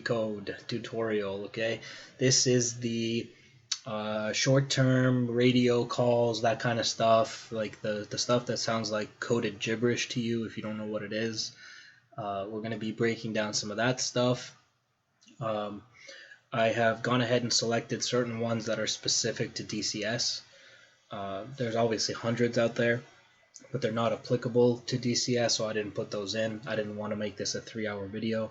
code tutorial. Okay, this is the short-term radio calls, that kind of stuff, like the stuff that sounds like coded gibberish to you if you don't know what it is. We're going to be breaking down some of that stuff. I have gone ahead and selected certain ones that are specific to DCS. There's obviously hundreds out there, but they're not applicable to DCS, so I didn't put those in. I didn't want to make this a 3-hour video.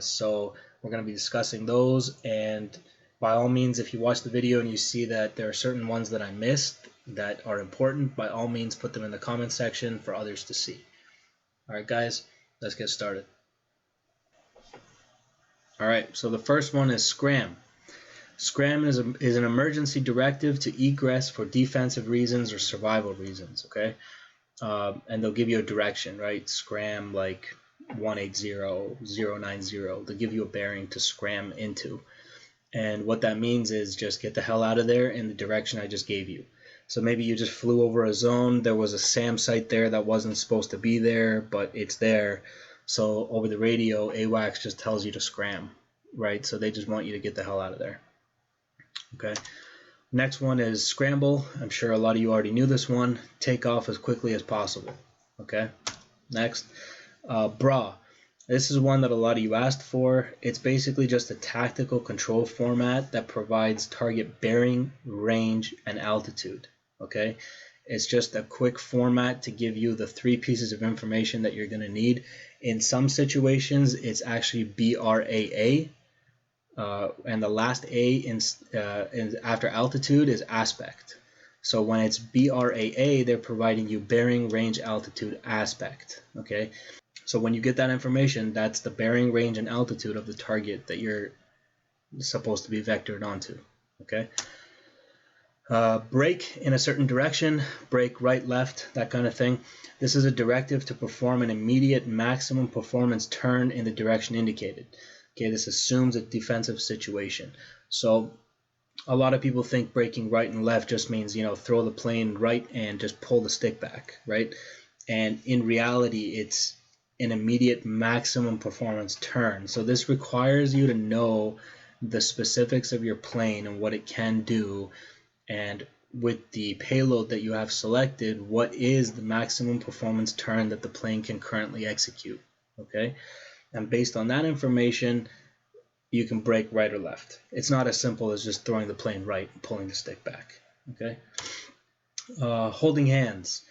So we're going to be discussing those, and by all means, if you watch the video and you see that there are certain ones that I missed that are important, by all means put them in the comment section for others to see. Alright guys, let's get started. Alright, so the first one is scram. Scram is an emergency directive to egress for defensive reasons or survival reasons, okay? And they'll give you a direction, right? Scram like 180, 090. They'll give you a bearing to scram into. And what that means is just get the hell out of there in the direction I just gave you. So maybe you just flew over a zone, there was a SAM site there that wasn't supposed to be there, but it's there. So over the radio, AWACS just tells you to scram, right? So they just want you to get the hell out of there. Okay. Next one is scramble. I'm sure a lot of you already knew this one. Take off as quickly as possible. Okay. Next, BRA. This is one that a lot of you asked for. It's basically just a tactical control format that provides target bearing, range, and altitude. Okay. It's just a quick format to give you the 3 pieces of information that you're going to need. In some situations, it's actually BRAA. And the last A after altitude is aspect. So when it's BRAA, they're providing you bearing, range, altitude, aspect. Okay. So when you get that information, that's the bearing, range, and altitude of the target that you're supposed to be vectored onto. Okay. Brake in a certain direction, brake right, left, that kind of thing. This is a directive to perform an immediate maximum performance turn in the direction indicated. Okay, this assumes a defensive situation. So a lot of people think braking right and left just means, you know, throw the plane right and just pull the stick back, right? And in reality, it's an immediate maximum performance turn. So this requires you to know the specifics of your plane and what it can do, and with the payload that you have selected, what is the maximum performance turn that the plane can currently execute. Okay, and based on that information, you can brake right or left. It's not as simple as just throwing the plane right and pulling the stick back. Okay, holding hands,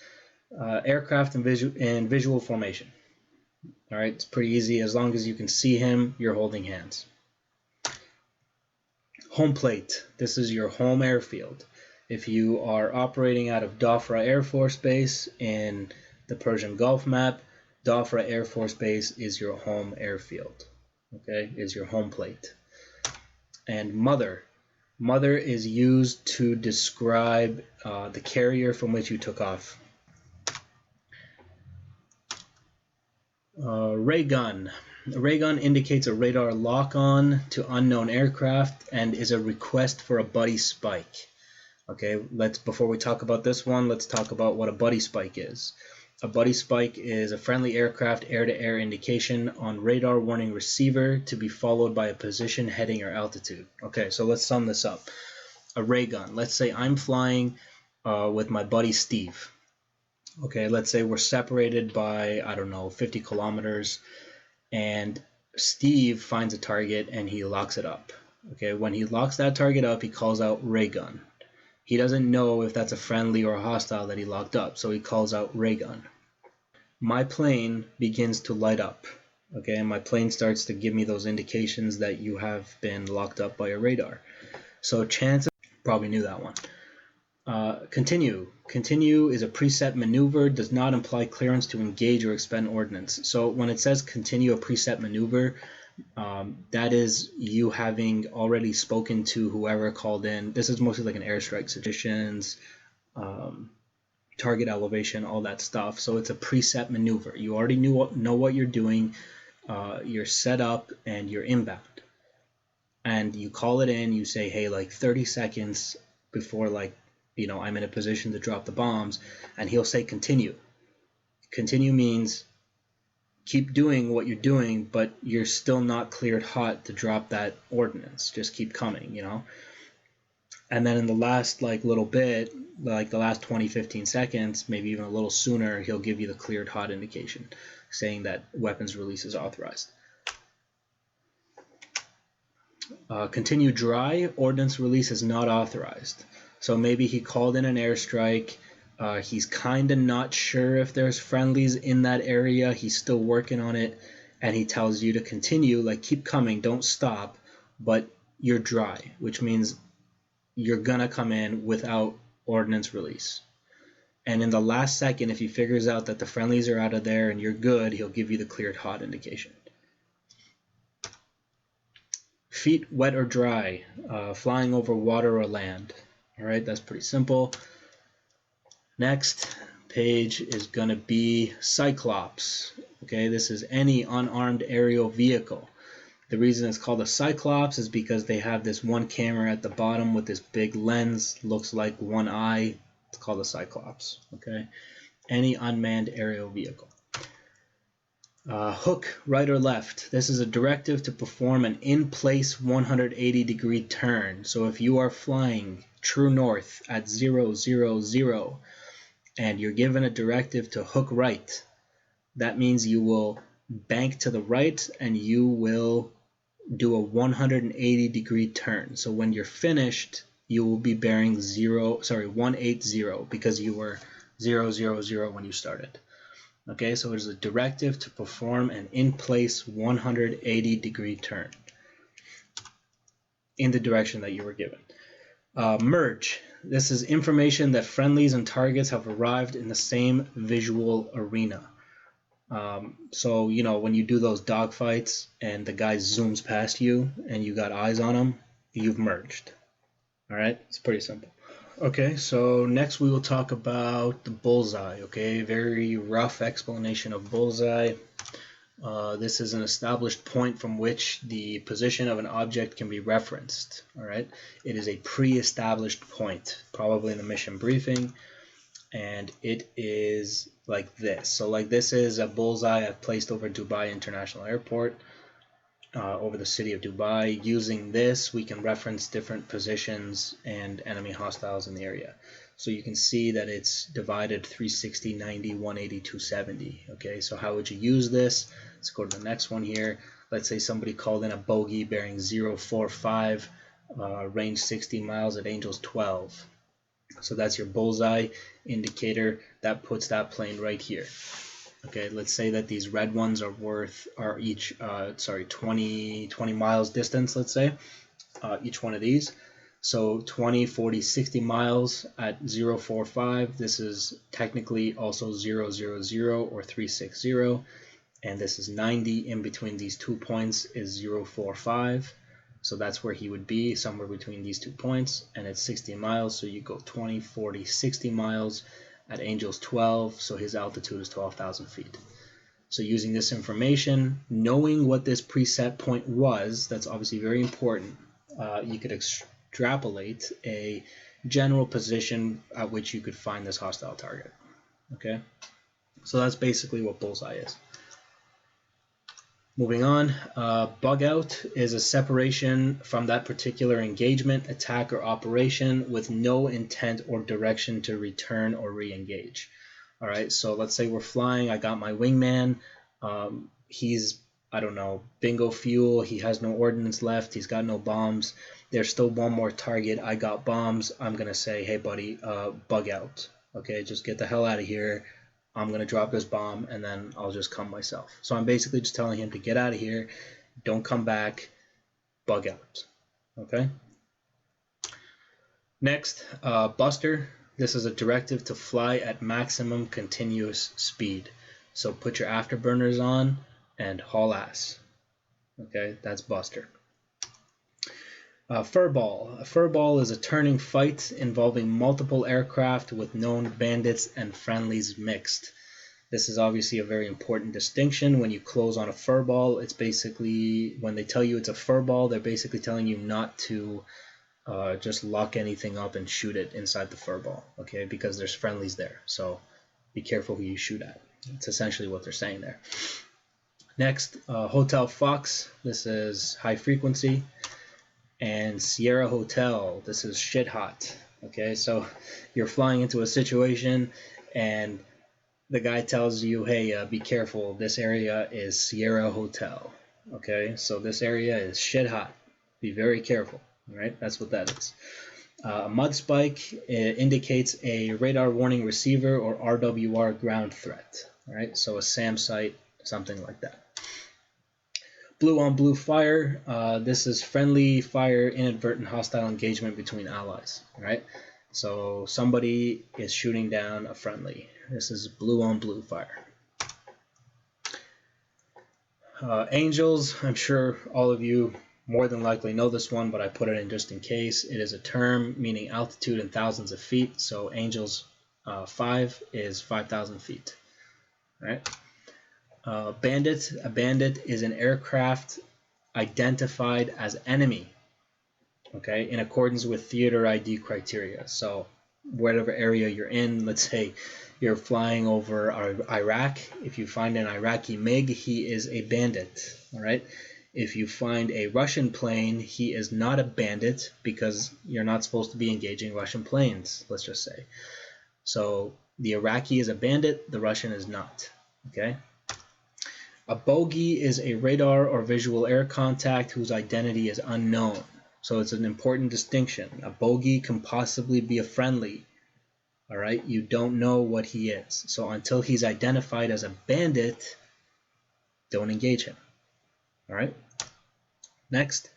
aircraft in visual formation. All right, it's pretty easy. As long as you can see him, you're holding hands. Home plate. This is your home airfield. If you are operating out of Dhofra Air Force Base in the Persian Gulf map, Dhofra Air Force Base is your home airfield. Okay, is your home plate. And mother. Mother is used to describe the carrier from which you took off. Ray gun. A ray gun indicates a radar lock-on to unknown aircraft and is a request for a buddy spike. Okay, before we talk about this one, let's talk about what a buddy spike is. A buddy spike is a friendly aircraft air-to-air indication on radar warning receiver to be followed by a position, heading, or altitude. Okay, so let's sum this up. A ray gun. Let's say I'm flying with my buddy Steve. Okay, let's say we're separated by, I don't know, 50 kilometers, and Steve finds a target and he locks it up. Okay, when he locks that target up, he calls out ray gun. He doesn't know if that's a friendly or a hostile that he locked up, so he calls out ray gun. My plane begins to light up. Okay, and my plane starts to give me those indications that you have been locked up by a radar. So chances, probably knew that one. Continue. Continue is a preset maneuver, does not imply clearance to engage or expend ordnance. So when it says continue a preset maneuver, that is you having already spoken to whoever called in. This is mostly like an airstrike suggestions, target elevation, all that stuff. So it's a preset maneuver. You already know what you're doing. You're set up and you're inbound. And you call it in, you say, hey, like 30 seconds before, like, you know, I'm in a position to drop the bombs, and he'll say continue. Continue means keep doing what you're doing, but you're still not cleared hot to drop that ordnance. Just keep coming, you know. And then in the last like little bit, like the last 20-15 seconds, maybe even a little sooner, he'll give you the cleared hot indication saying that weapons release is authorized. Continue dry, ordnance release is not authorized. So maybe he called in an airstrike. He's kind of not sure if there's friendlies in that area. He's still working on it. And he tells you to continue, like keep coming, don't stop, but you're dry, which means you're going to come in without ordnance release. And in the last second, if he figures out that the friendlies are out of there and you're good, he'll give you the cleared hot indication. Feet wet or dry, flying over water or land. All right, that's pretty simple. Next page is going to be Cyclops. Okay, this is any unarmed aerial vehicle. The reason it's called a Cyclops is because they have this one camera at the bottom with this big lens, looks like one eye. It's called a Cyclops. Okay, any unmanned aerial vehicle. Hook, right or left. This is a directive to perform an in-place 180-degree turn. So if you are flying true north at 0, 0, 0, and you're given a directive to hook right, that means you will bank to the right and you will do a 180-degree turn. So when you're finished, you will be bearing 180 because you were 0, 0, 0 when you started. Okay, so it's a directive to perform an in-place 180-degree turn in the direction that you were given. Merge. This is information that friendlies and targets have arrived in the same visual arena. So, you know, when you do those dogfights and the guy zooms past you and you got eyes on him, you've merged. All right, it's pretty simple. Okay, so next we will talk about the bullseye. Okay, very rough explanation of bullseye. This is an established point from which the position of an object can be referenced. All right, it is a pre-established point, probably in the mission briefing, and it is like this. So like this is a bullseye I've placed over Dubai International Airport, over the city of Dubai. Using this, we can reference different positions and enemy hostiles in the area. So you can see that it's divided 360, 90, 180, 270. Okay, so how would you use this? Let's go to the next one here. Let's say somebody called in a bogey bearing 045, range 60 miles at angels 12. So that's your bullseye indicator. That puts that plane right here. Okay, let's say that these red ones are each 20 miles distance, let's say, each one of these. So 20, 40, 60 miles at 045. This is technically also 000 or 360. And this is 90. In between these 2 points is 045. So that's where he would be, somewhere between these 2 points. And it's 60 miles, so you go 20, 40, 60 miles at angels 12, so his altitude is 12,000 feet. So using this information, knowing what this preset point was, that's obviously very important, you could extrapolate a general position at which you could find this hostile target. Okay, so that's basically what bullseye is. Moving on, bug out is a separation from that particular engagement, attack, or operation with no intent or direction to return or re-engage. All right, so let's say we're flying. I got my wingman. He's, I don't know, bingo fuel. He has no ordnance left. He's got no bombs. There's still one more target. I got bombs. I'm going to say, hey, buddy, bug out. Okay, just get the hell out of here. I'm going to drop this bomb, and then I'll just come myself. So I'm basically just telling him to get out of here, don't come back, bug out. Okay? Next, Buster. This is a directive to fly at maximum continuous speed. So put your afterburners on and haul ass. Okay, that's Buster. Furball. A furball is a turning fight involving multiple aircraft with known bandits and friendlies mixed. This is obviously a very important distinction. When you close on a furball, it's basically, when they tell you it's a furball, they're basically telling you not to just lock anything up and shoot it inside the furball, okay, because there's friendlies there. So be careful who you shoot at. It's essentially what they're saying there. Next, Hotel Fox, this is high frequency, and Sierra Hotel, this is shit hot. Okay, so you're flying into a situation and the guy tells you, hey, be careful, this area is Sierra Hotel. Okay, so this area is shit hot. Be very careful. All right, that's what that is. A mud spike indicates a radar warning receiver or RWR ground threat. All right, so a SAM site, something like that. Blue on blue fire, this is friendly fire, inadvertent hostile engagement between allies. All right, so somebody is shooting down a friendly. This is blue on blue fire. Angels, I'm sure all of you more than likely know this one, but I put it in just in case. It is a term meaning altitude in thousands of feet. So Angels 5 is 5,000 feet. All right. Bandit, a bandit is an aircraft identified as enemy, okay, in accordance with theater ID criteria. So whatever area you're in, let's say you're flying over Iraq, if you find an Iraqi MiG, he is a bandit. All right. If you find a Russian plane, he is not a bandit because you're not supposed to be engaging Russian planes, let's just say. So the Iraqi is a bandit, the Russian is not. Okay. A bogey is a radar or visual air contact whose identity is unknown. So it's an important distinction. A bogey can possibly be a friendly. All right, you don't know what he is. So until he's identified as a bandit, don't engage him. All right. Next,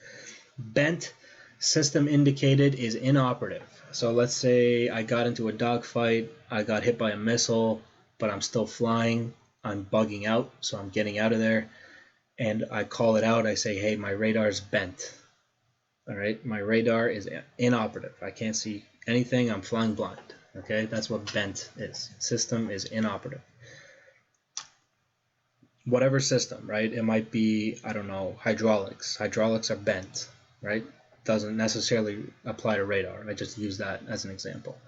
bent, system indicated, is inoperative. So let's say I got into a dogfight, I got hit by a missile, but I'm still flying. I'm bugging out, so I'm getting out of there, and I call it out. I say, hey, my radar's bent. All right, my radar is inoperative. I can't see anything. I'm flying blind. Okay, that's what bent is. System is inoperative. Whatever system, right? It might be, I don't know, hydraulics. Hydraulics are bent, right? Doesn't necessarily apply to radar. I just use that as an example.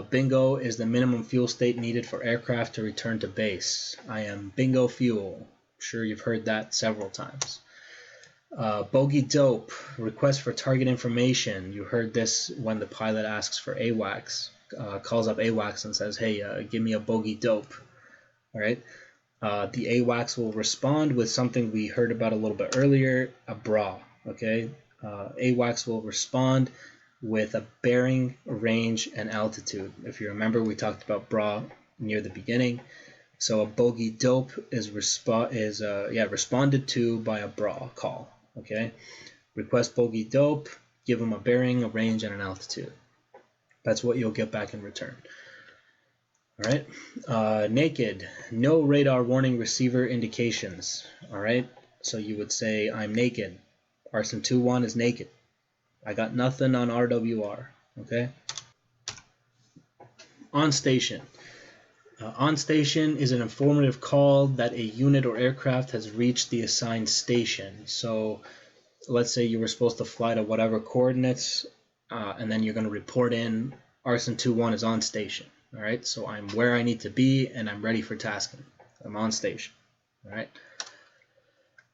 Bingo is the minimum fuel state needed for aircraft to return to base. I am bingo fuel. I'm sure you've heard that several times. Bogey dope, request for target information. You heard this when the pilot asks for AWACS, calls up AWACS and says, hey, give me a bogey dope. All right. The AWACS will respond with something we heard about a little bit earlier, a bra. Okay. AWACS will respond with a bearing, range, and altitude. If you remember, we talked about bra near the beginning. So a bogey dope is responded to by a bra call. Okay, request bogey dope, give them a bearing, a range, and an altitude. That's what you'll get back in return. All right, naked, no radar warning receiver indications. All right, so you would say I'm naked. Arson 2-1 is naked. I got nothing on RWR. Okay. On station. On station is an informative call that a unit or aircraft has reached the assigned station. So let's say you were supposed to fly to whatever coordinates, and then you're going to report in Arson 2-1 is on station. All right, so I'm where I need to be and I'm ready for tasking. I'm on station. All right.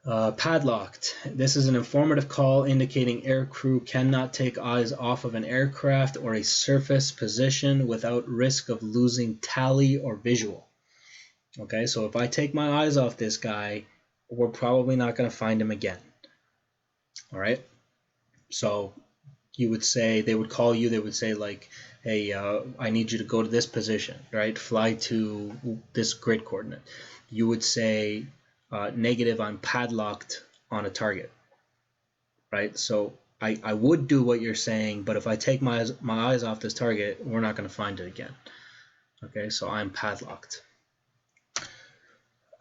Padlocked. This is an informative call indicating aircrew cannot take eyes off of an aircraft or a surface position without risk of losing tally or visual. Okay, so if I take my eyes off this guy, we're probably not going to find him again. All right, so you would say, they would call you, they would say like, hey, I need you to go to this position, right? Fly to this grid coordinate. You would say, negative, I'm padlocked on a target, right? So I would do what you're saying, but if I take my eyes off this target, we're not going to find it again. Okay, so I'm padlocked.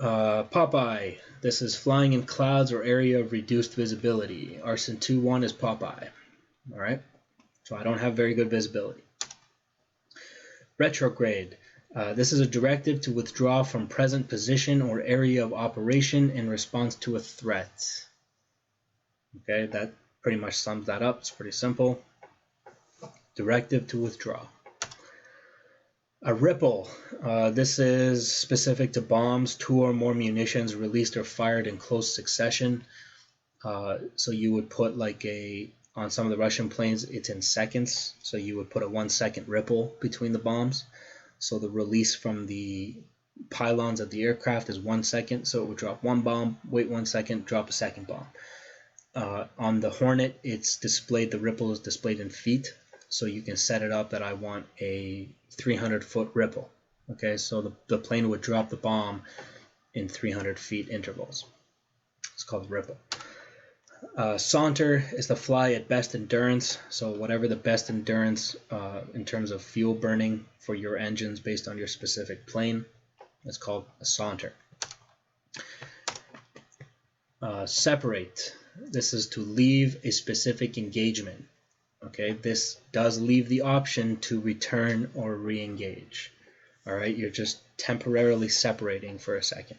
Popeye. This is flying in clouds or area of reduced visibility. Arson 2-1 is Popeye. All right, so I don't have very good visibility. Retrograde. This is a directive to withdraw from present position or area of operation in response to a threat. Okay, that pretty much sums that up. It's pretty simple. Directive to withdraw. A ripple. This is specific to bombs, 2 or more munitions released or fired in close succession. So you would put like on some of the Russian planes, it's in seconds. So you would put a 1-second ripple between the bombs. So the release from the pylons of the aircraft is 1 second. So it would drop one bomb, wait 1 second, drop a second bomb. On the Hornet, it's displayed, the ripple is displayed in feet. So you can set it up that I want a 300-foot ripple. Okay, so the plane would drop the bomb in 300 feet intervals. It's called ripple. Saunter is to fly at best endurance. So whatever the best endurance in terms of fuel burning for your engines based on your specific plane, it's called a saunter. Separate. This is to leave a specific engagement. Okay, this does leave the option to return or re-engage. All right, you're just temporarily separating for a second.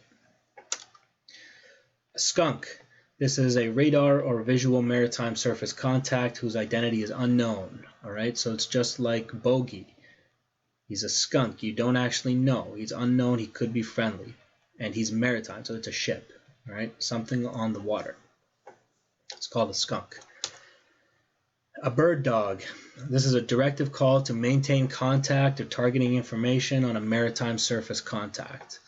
A skunk. This is a radar or visual maritime surface contact whose identity is unknown. All right, so it's just like bogey. He's a skunk. You don't actually know. He's unknown. He could be friendly. And he's maritime, so it's a ship. All right, something on the water. It's called a skunk. A bird dog. This is a directive call to maintain contact or targeting information on a maritime surface contact.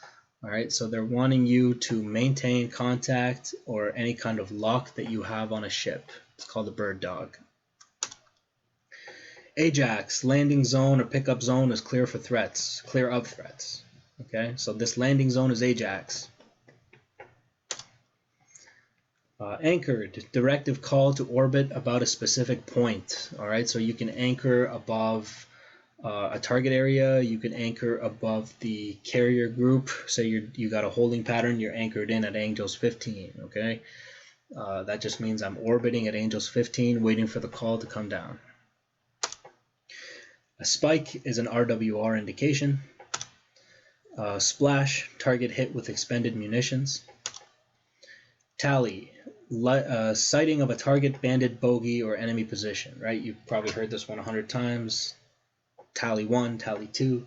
All right, so they're wanting you to maintain contact or any kind of lock that you have on a ship. It's called a bird dog. Ajax, landing zone or pickup zone is clear for threats, clear of threats. Okay, so this landing zone is Ajax. Anchored, directive call to orbit about a specific point. All right, so you can anchor above a target area. You can anchor above the carrier group. Say you got a holding pattern. You're anchored in at angels 15. Okay, that just means I'm orbiting at angels 15, waiting for the call to come down. A spike is an RWR indication. Splash, target hit with expended munitions. Tally, sighting of a target, bandit, bogey, or enemy position, right? You've probably heard this one 100 times. Tally 1, tally 2,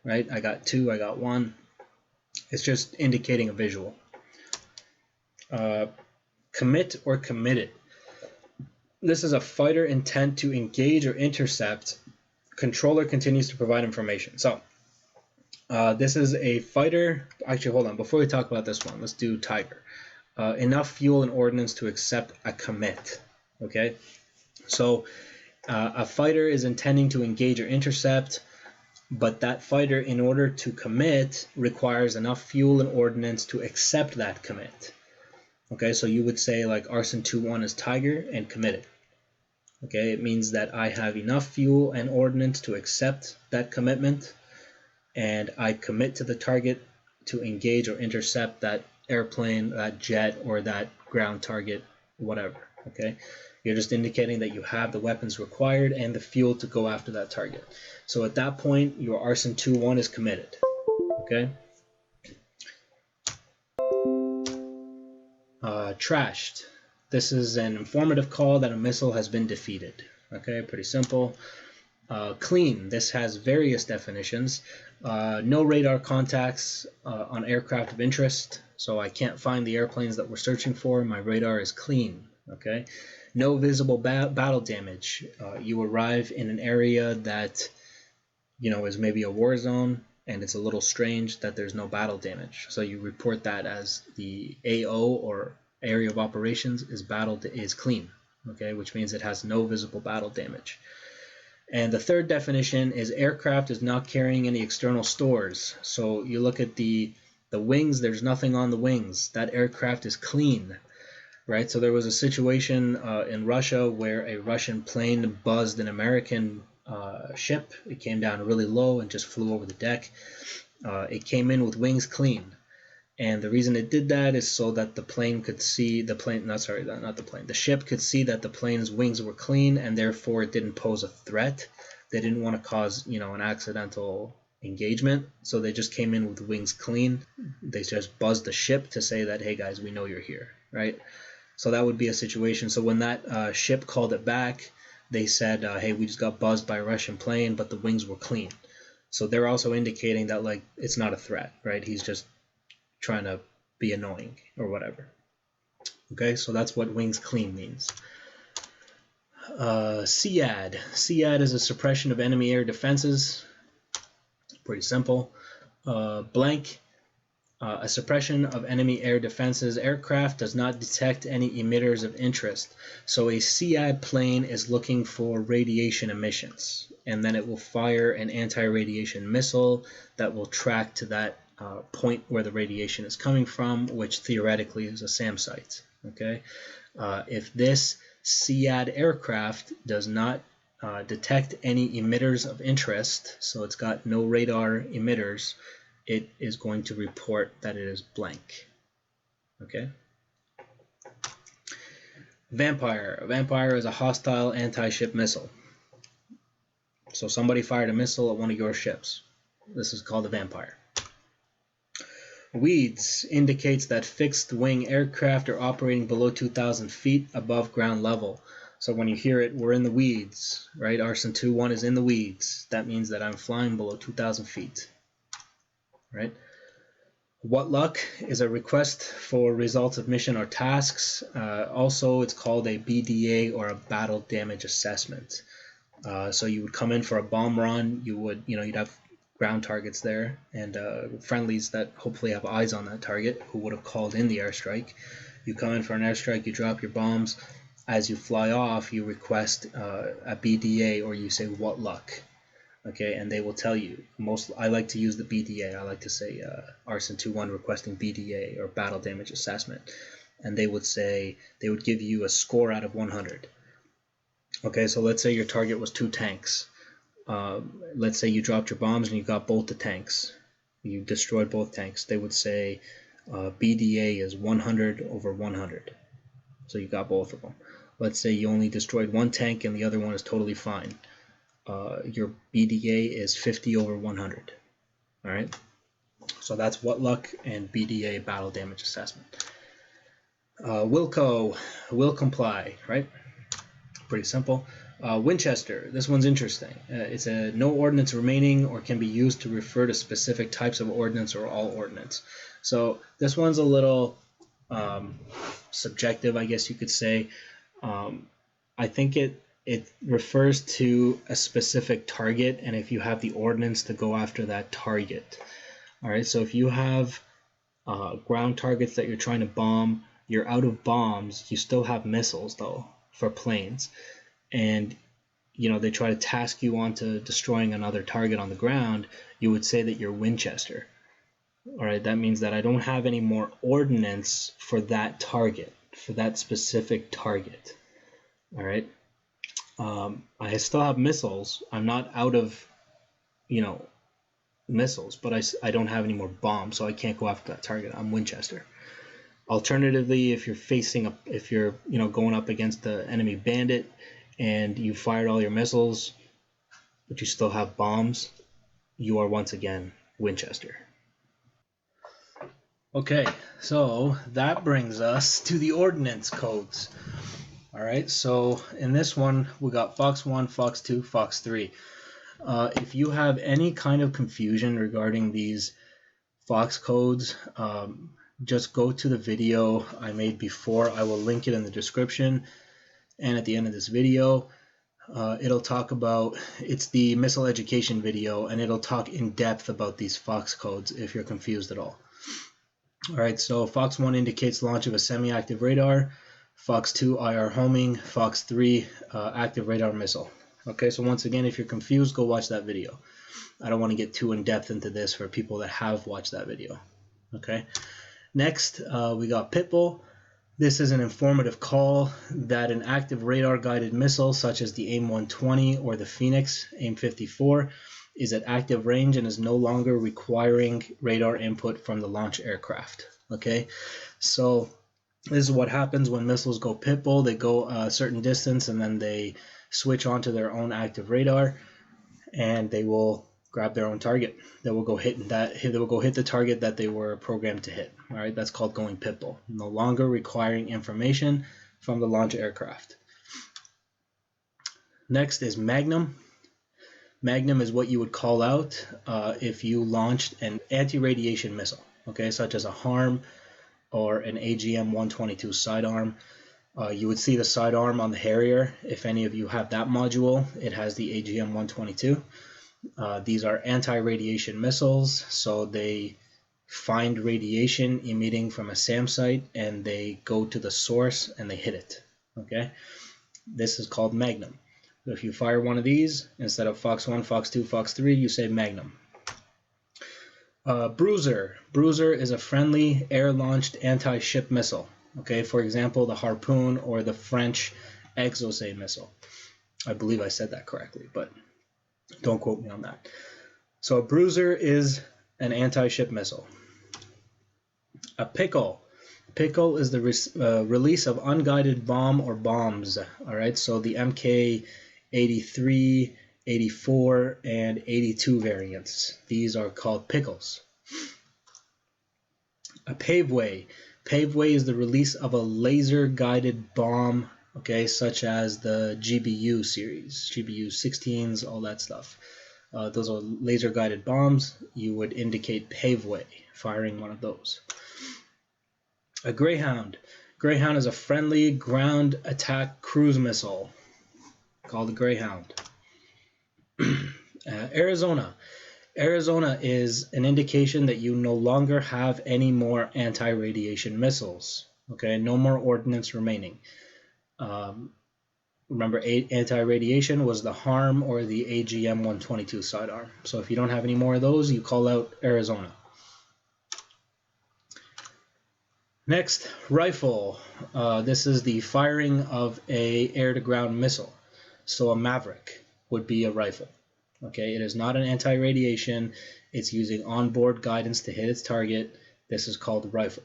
right? I got 2, I got 1. It's just indicating a visual. Commit or committed. This is a fighter intent to engage or intercept. Controller continues to provide information. So this is a fighter. Actually, hold on. Before we talk about this one, let's do Tiger. Enough fuel and ordnance to accept a commit. Okay, so a fighter is intending to engage or intercept, but that fighter, in order to commit, requires enough fuel and ordnance to accept that commit. Okay, so you would say like Arson 2-1 is Tiger and committed. Okay, it means that I have enough fuel and ordnance to accept that commitment, and I commit to the target to engage or intercept that airplane, that jet, or that ground target, whatever. Okay, you're just indicating that you have the weapons required and the fuel to go after that target. So at that point, your Arson 2-1 is committed. Okay. Trashed. This is an informative call that a missile has been defeated. Okay, pretty simple. Clean. This has various definitions. No radar contacts on aircraft of interest, so I can't find the airplanes that we're searching for. My radar is clean. Okay. No visible battle damage. You arrive in an area that, you know, is maybe a war zone, and it's a little strange that there's no battle damage. So you report that as the AO, or area of operations, is clean. Okay, which means it has no visible battle damage. And the third definition is aircraft is not carrying any external stores. So you look at the wings, there's nothing on the wings. That aircraft is clean, right? So there was a situation in Russia where a Russian plane buzzed an American ship. It came down really low and just flew over the deck. It came in with wings clean. And the reason it did that is so that the plane could see the ship could see that the plane's wings were clean, and therefore it didn't pose a threat. They didn't want to cause, you know, an accidental engagement, so they just came in with wings clean. They just buzzed the ship to say that, hey guys, we know you're here, right? So that would be a situation. So when that ship called it back, they said, hey, we just got buzzed by a Russian plane, but the wings were clean. So they're also indicating that like it's not a threat, right? He's just trying to be annoying or whatever. Okay, so that's what wings clean means. SHAAD. SHAAD is a suppression of enemy air defenses. Pretty simple. Blank. A suppression of enemy air defenses. Aircraft does not detect any emitters of interest. So a SHAAD plane is looking for radiation emissions, and then it will fire an anti-radiation missile that will track to that point where the radiation is coming from, which theoretically is a SAM site. Okay, if this SHAAD aircraft does not detect any emitters of interest, so it's got no radar emitters, it is going to report that it is blank. Okay. Vampire. A vampire is a hostile anti-ship missile. So somebody fired a missile at one of your ships. This is called a vampire. Weeds indicates that fixed wing aircraft are operating below 2,000 feet above ground level. So when you hear it, we're in the weeds, right? Arson 2-1 is in the weeds. That means that I'm flying below 2,000 feet. Right? What luck is a request for results of mission or tasks. Also, it's called a BDA or a battle damage assessment. So you would come in for a bomb run. You'd have ground targets there and friendlies that hopefully have eyes on that target who would have called in the airstrike. You come in for an airstrike. You drop your bombs. As you fly off, you request a BDA or you say what luck. Okay, and they will tell you. I like to use the BDA. I like to say Arson 2-1 requesting BDA or battle damage assessment, and they would give you a score out of 100. Okay, so let's say your target was 2 tanks. Let's say you dropped your bombs and you got both the tanks. You destroyed both tanks. They would say BDA is 100 over 100. So you got both of them. Let's say you only destroyed one tank and the other one is totally fine. Your BDA is 50 over 100. All right. So that's what luck and BDA battle damage assessment. Wilco, will comply, right? Pretty simple. Winchester, this one's interesting. It's a no ordnance remaining or can be used to refer to specific types of ordnance or all ordnance. So this one's a little subjective, I guess you could say. I think it refers to a specific target, and if you have the ordnance to go after that target. All right, so if you have ground targets that you're trying to bomb, you're out of bombs, you still have missiles though for planes, and they try to task you onto destroying another target on the ground, you would say that you're Winchester. All right, that means that I don't have any more ordnance for that target, for that specific target. All right. I still have missiles. I'm not out of, missiles, but I don't have any more bombs, so I can't go after that target. I'm Winchester. Alternatively, if you're going up against the enemy bandit and you fired all your missiles, but you still have bombs, you are once again Winchester. Okay, so that brings us to the ordnance codes. All right, so in this one, we got Fox 1, Fox 2, Fox 3. If you have any kind of confusion regarding these Fox codes, just go to the video I made before. I will link it in the description and at the end of this video. It'll talk about, it's the missile education video, and it'll talk in depth about these Fox codes if you're confused at all. All right, so Fox 1 indicates launch of a semi-active radar. Fox 2, IR homing. Fox 3, active radar missile. Okay, so once again, if you're confused, go watch that video. I don't want to get too in-depth into this for people that have watched that video. Okay, next we got Pitbull. This is an informative call that an active radar-guided missile, such as the AIM-120 or the Phoenix AIM-54, is at active range and is no longer requiring radar input from the launch aircraft. Okay, so this is what happens when missiles go Pitbull. They go a certain distance and then they switch onto their own active radar, and they will grab their own target. They will go hit the target that they were programmed to hit. All right, that's called going Pitbull. No longer requiring information from the launch aircraft. Next is Magnum. Magnum is what you would call out if you launched an anti-radiation missile, okay, such as a HARM or an AGM-122 sidearm. You would see the sidearm on the Harrier. If any of you have that module, it has the AGM-122. These are anti-radiation missiles, so they find radiation emitting from a SAM site and they go to the source and they hit it. Okay, this is called Magnum. So if you fire one of these, instead of Fox 1, Fox 2, Fox 3, you say Magnum. Bruiser. Bruiser is a friendly air-launched anti-ship missile. Okay, for example, the Harpoon or the French Exocet missile. I believe I said that correctly, but don't quote me on that. So a Bruiser is an anti-ship missile. A Pickle. Pickle is the release of unguided bomb or bombs. All right, so the MK-83, 84, and 82 variants. These are called pickles. A Paveway. Paveway is the release of a laser-guided bomb, okay, such as the GBU series, GBU 16s, all that stuff. Those are laser-guided bombs. You would indicate Paveway, firing one of those. A Greyhound. Greyhound is a friendly ground attack cruise missile called a Greyhound. Arizona. Arizona is an indication that you no longer have any more anti-radiation missiles. Okay, no more ordnance remaining. Remember, anti-radiation was the HARM or the AGM-122 sidearm. So if you don't have any more of those, you call out Arizona. Next, rifle. This is the firing of a air-to-ground missile. So a Maverick would be a rifle. Okay, it is not an anti-radiation. It's using onboard guidance to hit its target. This is called a rifle.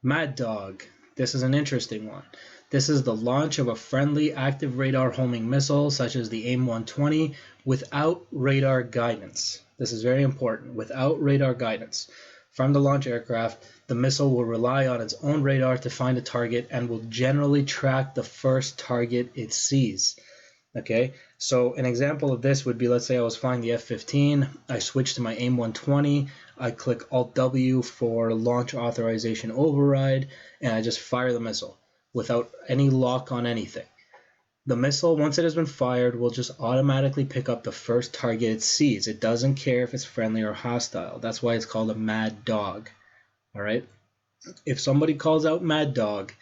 Mad Dog. This is an interesting one. This is the launch of a friendly active radar homing missile such as the AIM-120 without radar guidance. This is very important. Without radar guidance. From the launch aircraft, the missile will rely on its own radar to find a target and will generally track the first target it sees. Okay, so an example of this would be, let's say I was flying the F-15, I switch to my AIM-120, I click Alt-W for launch authorization override, and I just fire the missile without any lock on anything. The missile, once it has been fired, will just automatically pick up the first target it sees. It doesn't care if it's friendly or hostile. That's why it's called a Mad Dog. All right? If somebody calls out Mad Dog,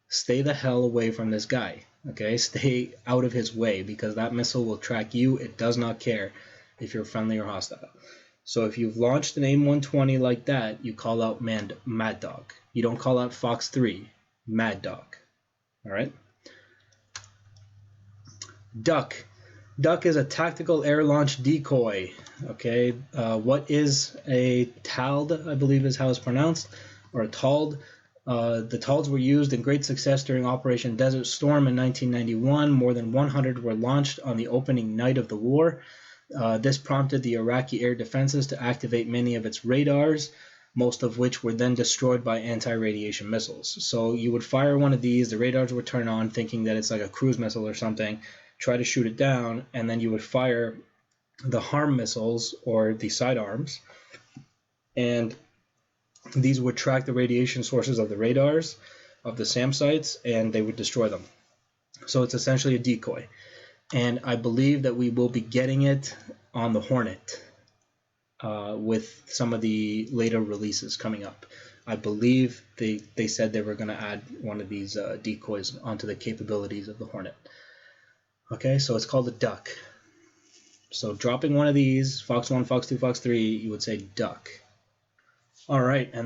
stay the hell away from this guy. Okay, stay out of his way because that missile will track you. It does not care if you're friendly or hostile. So if you've launched an AIM-120 like that, you call out Mad Dog. You don't call out Fox 3, Mad Dog. All right? Duck. Duck is a tactical air launch decoy. Okay, what is a TALD, I believe is how it's pronounced, or a TALD? The TALDs were used in great success during Operation Desert Storm in 1991. More than 100 were launched on the opening night of the war. This prompted the Iraqi air defenses to activate many of its radars, most of which were then destroyed by anti-radiation missiles. So you would fire one of these, the radars would turn on thinking that it's like a cruise missile or something, try to shoot it down, and then you would fire the HARM missiles or the sidearms, and these would track the radiation sources of the radars of the SAM sites, and they would destroy them. So it's essentially a decoy. And I believe that we will be getting it on the Hornet with some of the later releases coming up. I believe they said they were going to add one of these decoys onto the capabilities of the Hornet. Okay, so it's called a duck. So dropping one of these, Fox 1, Fox 2, Fox 3, you would say duck. All right, and